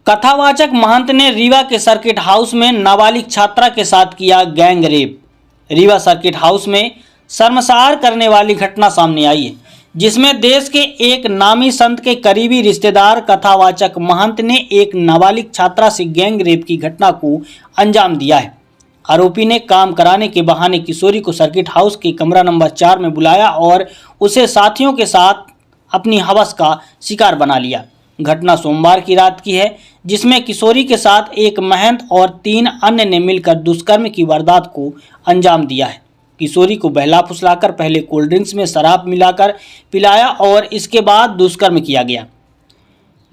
कथावाचक महंत ने रीवा के सर्किट हाउस में नाबालिग छात्रा के साथ किया gang rape. Rewa circuit house में शर्मसार करने वाली घटना सामने आई है, जिसमें देश के एक नामी संत के करीबी रिश्तेदार कथावाचक महंत ने एक नाबालिग छात्रा से गैंग रेप की घटना को अंजाम दिया है। आरोपी ने काम कराने के बहाने किशोरी को सर्किट हाउस के कमरा नंबर 4 में बुलाया और उसे साथियों के साथ अपनी हवस का शिकार बना लिया। घटना सोमवार की रात की है, जिसमें किशोरी के साथ एक महंत और 3 अन्य ने मिलकर दुष्कर्म की वारदात को अंजाम दिया है। किशोरी को बहला फुसलाकर पहले कोल्ड ड्रिंक्स में शराब मिलाकर पिलाया और इसके बाद दुष्कर्म किया गया।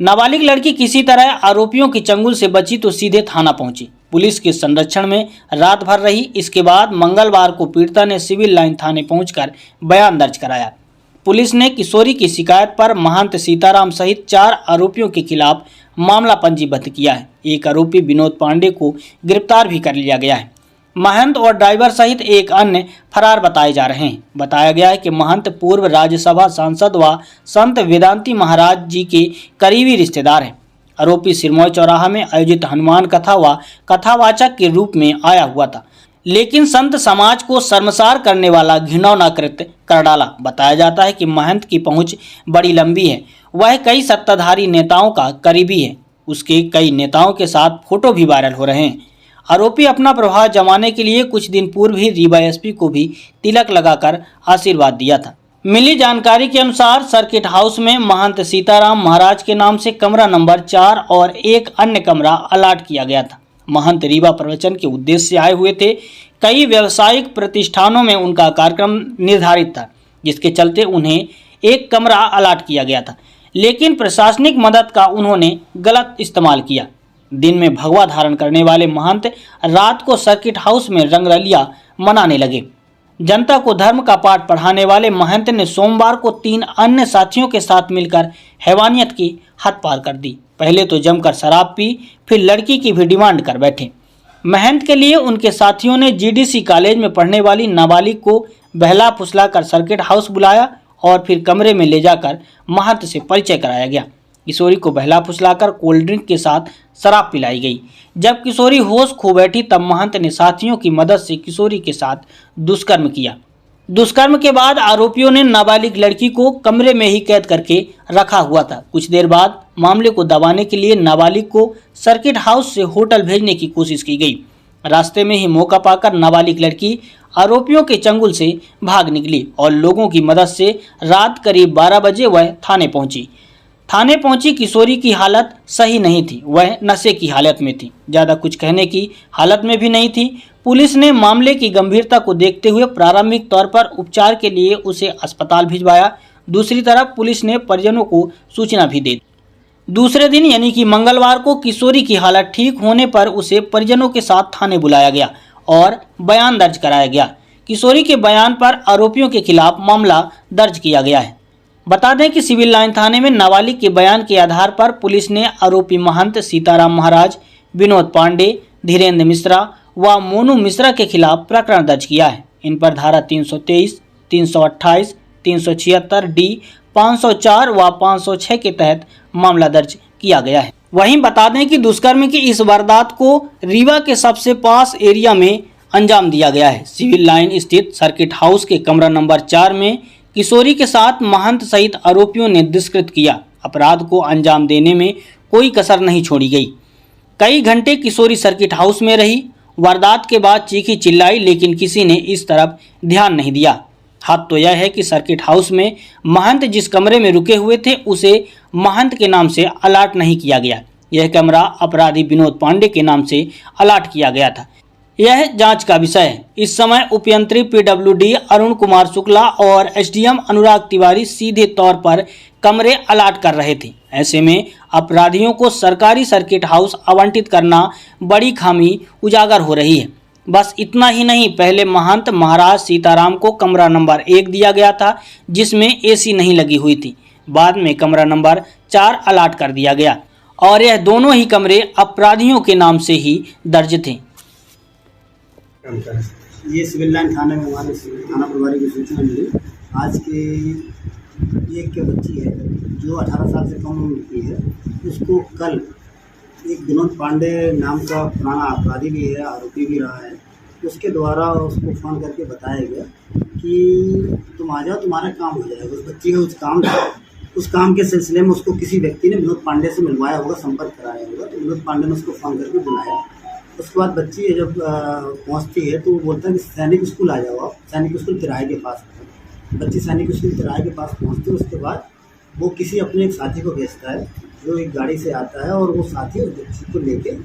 नाबालिग लड़की किसी तरह आरोपियों की चंगुल से बची तो सीधे थाना पहुंची। पुलिस के संरक्षण में रात भर रही। इसके बाद मंगलवार को पीड़िता ने सिविल लाइन थाने पहुंचकर बयान दर्ज कराया। पुलिस ने किशोरी की शिकायत पर महंत सीताराम सहित 4 आरोपियों के खिलाफ मामला पंजीबद्ध किया है। एक आरोपी विनोद पांडे को गिरफ्तार भी कर लिया गया है। महंत और ड्राइवर सहित एक अन्य फरार बताए जा रहे हैं। बताया गया है कि महंत पूर्व राज्यसभा सांसद व संत वेदांती महाराज जी के करीबी रिश्तेदार हैं। आरोपी सिरमौर चौराहा में आयोजित हनुमान कथा व कथावाचक के रूप में आया हुआ था, लेकिन संत समाज को शर्मसार करने वाला घिनौना कृत्य कर डाला। बताया जाता है कि महंत की पहुंच बड़ी लंबी है। वह कई सत्ताधारी नेताओं का करीबी है। उसके कई नेताओं के साथ फोटो भी वायरल हो रहे हैं। आरोपी अपना प्रभाव जमाने के लिए कुछ दिन पूर्व ही रीवा एसपी को भी तिलक लगाकर आशीर्वाद दिया था। मिली जानकारी के अनुसार सर्किट हाउस में महंत सीताराम महाराज के नाम से कमरा नंबर 4 और एक अन्य कमरा अलॉट किया गया था। महंत रीवा प्रवचन के उद्देश्य से आए हुए थे। कई व्यावसायिक प्रतिष्ठानों में उनका कार्यक्रम निर्धारित था, जिसके चलते उन्हें एक कमरा अलॉट किया गया था, लेकिन प्रशासनिक मदद का उन्होंने गलत इस्तेमाल किया। दिन में भगवा धारण करने वाले महंत रात को सर्किट हाउस में रंगरलिया मनाने लगे। जनता को धर्म का पाठ पढ़ाने वाले महंत ने सोमवार को 3 अन्य साथियों के साथ मिलकर हैवानियत की हद पार कर दी। पहले तो जमकर शराब पी, फिर लड़की की भी डिमांड कर बैठे। महंत के लिए उनके साथियों ने जीडीसी कॉलेज में पढ़ने वाली नाबालिग को बहला फुसलाकर सर्किट हाउस बुलाया और फिर कमरे में ले जाकर महंत से परिचय कराया गया। किशोरी को बहला फुसलाकर कोल्ड ड्रिंक के साथ शराब पिलाई गई। जब किशोरी होश खो बैठी तब महंत ने साथियों की मदद से किशोरी के साथ दुष्कर्म किया। दुष्कर्म के बाद आरोपियों ने नाबालिग लड़की को कमरे में ही कैद करके रखा हुआ था। कुछ देर बाद मामले को दबाने के लिए नाबालिग को सर्किट हाउस से होटल भेजने की कोशिश की गई। रास्ते में ही मौका पाकर नाबालिग लड़की आरोपियों के चंगुल से भाग निकली और लोगों की मदद से रात करीब 12 बजे वह थाने पहुंची। किशोरी की हालत सही नहीं थी। वह नशे की हालत में थी, ज़्यादा कुछ कहने की हालत में भी नहीं थी। पुलिस ने मामले की गंभीरता को देखते हुए प्रारंभिक तौर पर उपचार के लिए उसे अस्पताल भिजवाया। दूसरी तरफ पुलिस ने परिजनों को सूचना भी दे दी। दूसरे दिन यानी कि मंगलवार को किशोरी की हालत ठीक होने पर उसे परिजनों के साथ थाने बुलाया गया और बयान दर्ज कराया गया। किशोरी के बयान पर आरोपियों के खिलाफ मामला दर्ज किया गया है। बता दें कि सिविल लाइन थाने में नाबालिग के बयान के आधार पर पुलिस ने आरोपी महंत सीताराम महाराज, विनोद पांडे, धीरेन्द्र मिश्रा व मोनू मिश्रा के खिलाफ प्रकरण दर्ज किया है। इन पर धारा 323, 328, 376 डी, 504 व 506 के तहत मामला दर्ज किया गया है। वहीं बता दें कि दुष्कर्म की इस वारदात को रीवा के सबसे पास एरिया में अंजाम दिया गया है। सिविल लाइन स्थित सर्किट हाउस के कमरा नंबर 4 में किशोरी के साथ महंत सहित आरोपियों ने दुष्कृत किया। अपराध को अंजाम देने में कोई कसर नहीं छोड़ी गई। कई घंटे किशोरी सर्किट हाउस में रही। वारदात के बाद चीखी चिल्लाई, लेकिन किसी ने इस तरफ ध्यान नहीं दिया। हद तो यह है कि सर्किट हाउस में महंत जिस कमरे में रुके हुए थे उसे महंत के नाम से अलॉट नहीं किया गया। यह कमरा अपराधी विनोद पांडे के नाम से अलॉट किया गया था। यह जांच का विषय है। इस समय उपयंत्री पीडब्ल्यूडी अरुण कुमार शुक्ला और एसडीएम अनुराग तिवारी सीधे तौर पर कमरे अलॉट कर रहे थे। ऐसे में अपराधियों को सरकारी सर्किट हाउस आवंटित करना बड़ी खामी उजागर हो रही है। बस इतना ही नहीं, पहले महंत महाराज सीताराम को कमरा नंबर 1 दिया गया था, जिसमें एसी नहीं लगी हुई थी। बाद में कमरा नंबर 4 अलॉट कर दिया गया और यह दोनों ही कमरे अपराधियों के नाम से ही दर्ज थे। काम करें। ये सिविल लाइन थाने में हमारे थाना प्रभारी की सूचना मिली। आज की एक के बच्ची है जो 18 साल से कम उम्र की है, उसको कल एक विनोद पांडे नाम का पुराना अपराधी भी है, आरोपी भी रहा है, उसके द्वारा उसको फ़ोन करके बताया गया कि तुम आ जाओ, तुम्हारा काम हो जाएगा। उस बच्ची का उस काम के सिलसिले में उसको किसी व्यक्ति ने विनोद पांडे से मिलवाया होगा, संपर्क कराया होगा, तो विनोद पांडे ने उसको फ़ोन करके बुलाया। उसके बाद बच्ची जब पहुंचती है तो वो बोलता है कि सैनिक स्कूल आ जाओ आप, सैनिक स्कूल तिराहे के पास। बच्ची सैनिक स्कूल तिराहे के पास पहुंचती है। उसके बाद वो किसी अपने एक साथी को भेजता है जो एक गाड़ी से आता है, और वो साथी उस बच्ची को लेके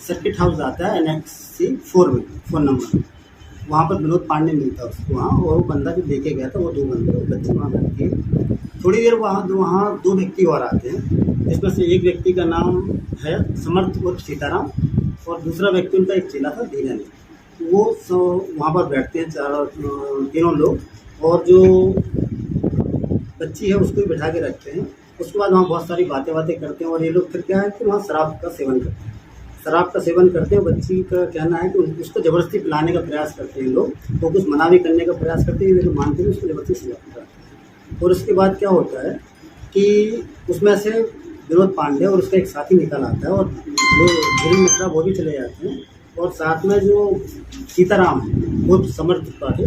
सर्किट हाउस आता है, NXC 4 में, फ़ोन नंबर। वहाँ पर विनोद पांडे मिलता है उसको वहाँ, और वो बंदा जो लेके गया था वो 2 बंदे, वो बच्ची वहाँ बैठती है। थोड़ी देर वहाँ 2 व्यक्ति और आते हैं, जिसमें से एक व्यक्ति का नाम है समर्थ उर्फ सीताराम, और दूसरा व्यक्ति उनका एक चेला था धीरेन्द्र। वो वहाँ पर बैठते हैं तीनों लोग, और जो बच्ची है उसको भी बिठा के रखते हैं। उसके बाद वहाँ बहुत सारी बातें करते हैं, और ये लोग फिर क्या है कि वहाँ शराब का सेवन करते हैं। शराब का सेवन करते हैं। बच्ची का कहना है कि उसको ज़बरदस्ती पिलाने का प्रयास करते हैं लोग, तो कुछ मना भी करने का प्रयास करते हैं, लेकिन मानते हैं उसको ज़बरदस्ती सिलाते हैं। और उसके बाद क्या होता है कि उसमें से विनोद पांडे और उसका एक साथी निकल आता है, और जो धीरेन्द्र मिश्रा वो भी चले जाते हैं, और साथ में जो सीताराम है वो समर्थ पाटे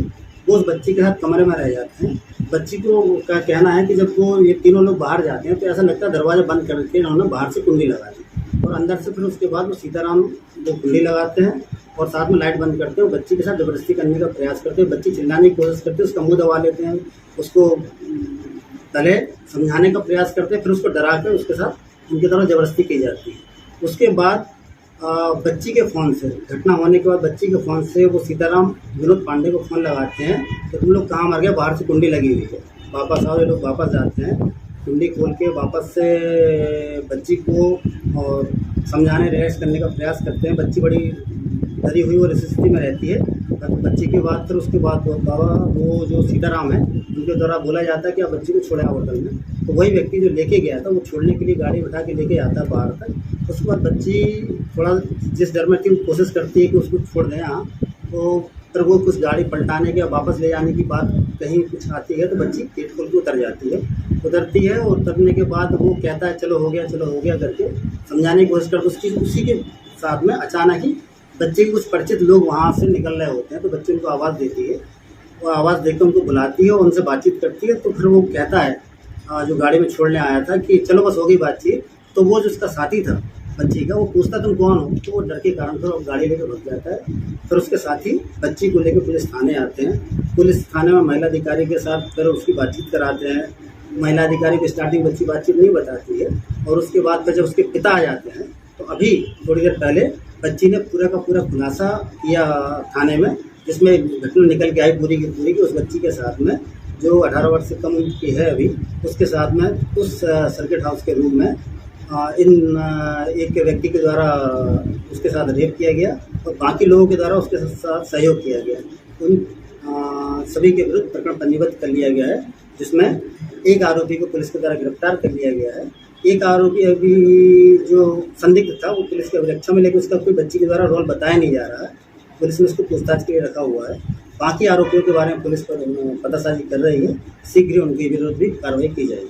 वो उस बच्ची के साथ कमरे में रह जाते हैं। बच्ची को का कहना है कि जब वो ये तीनों लोग बाहर जाते हैं तो ऐसा लगता है दरवाज़ा बंद करके उन्होंने बाहर से कुंडी लगा दी, और अंदर से फिर उसके बाद वो सीताराम वो कुंडी लगाते हैं और साथ में लाइट बंद करते हैं। बच्ची के साथ ज़बरदस्ती करने का प्रयास करते हैं। बच्ची चिल्लाने की कोशिश करती है, उसका मुँह दबा लेते हैं, उसको पहले समझाने का प्रयास करते हैं, फिर उसको डरा कर उसके साथ उनकी तरफ ज़बरदस्ती की जाती है। उसके बाद बच्ची के फ़ोन से, घटना होने के बाद बच्ची के फ़ोन से वो सीताराम विनोद पांडे को फ़ोन लगाते हैं कि तुम लोग कहाँ मर गए, बाहर से कुंडी लगी हुई है, वापस आओ। ये लोग वापस जाते हैं, कुंडी खोल के वापस से बच्ची को और समझाने रिलैक्स करने का प्रयास करते हैं। बच्ची बड़ी डरी हुई और स्थिति में रहती है। बच्ची के बाद फिर उसके बाद वो जो सीताराम है उनके द्वारा बोला जाता है कि आप बच्ची को छोड़ा होटल में, तो वही व्यक्ति जो लेके गया था वो छोड़ने के लिए गाड़ी बिठा के लेके आता है बाहर तक। उसके बाद बच्ची थोड़ा जिस डर में थी कोशिश करती है कि उसको छोड़ दें यहाँ, तो फिर वो कुछ गाड़ी पलटाने के वापस ले जाने की बात कहीं कुछ आती है, तो बच्ची गेट खोल के उतरती है। और उतरने के बाद वो कहता है चलो हो गया करके समझाने की कोशिश करते। उसी के साथ में अचानक ही बच्चे के कुछ परिचित लोग वहाँ से निकल रहे होते हैं, तो बच्चे उनको आवाज़ देती है, वो आवाज़ देकर उनको बुलाती है और उनसे बातचीत करती है। तो फिर वो कहता है जो गाड़ी में छोड़ने आया था कि चलो बस हो गई बातचीत। तो वो जो उसका साथी था बच्ची का, वो पूछता तुम कौन हो, तो वो डर के कारण फिर गाड़ी लेकर भग जाता है। फिर उसके साथी बच्ची को लेकर पुलिस थाने आते हैं। पुलिस थाने में महिला अधिकारी के साथ फिर उसकी बातचीत कराते हैं। महिला अधिकारी को स्टार्टिंग बच्ची बातचीत नहीं बताती है, और उसके बाद फिर जब उसके पिता आ जाते हैं तो अभी थोड़ी देर पहले बच्ची ने पूरा का पूरा खुलासा किया थाने में, जिसमें घटना निकल के आई पूरी की पूरी, कि उस बच्ची के साथ में जो 18 वर्ष से कम उम्र की है अभी, उसके साथ में उस सर्किट हाउस के रूम में एक व्यक्ति के द्वारा उसके साथ रेप किया गया, और बाकी लोगों के द्वारा उसके साथ सहयोग किया गया। उन सभी के विरुद्ध प्रकरण पंजीबद्ध कर लिया गया है, जिसमें एक आरोपी को पुलिस के द्वारा गिरफ्तार कर लिया गया है। एक आरोपी अभी जो संदिग्ध था वो पुलिस के अभिरक्षा में, लेकिन उसका कोई बच्ची के द्वारा रोल बताया नहीं जा रहा है। पुलिस ने उसको पूछताछ के लिए रखा हुआ है। बाकी आरोपियों के बारे में पुलिस पर पतासाजी कर रही है। शीघ्र उनके विरुद्ध भी कार्रवाई की जाएगी।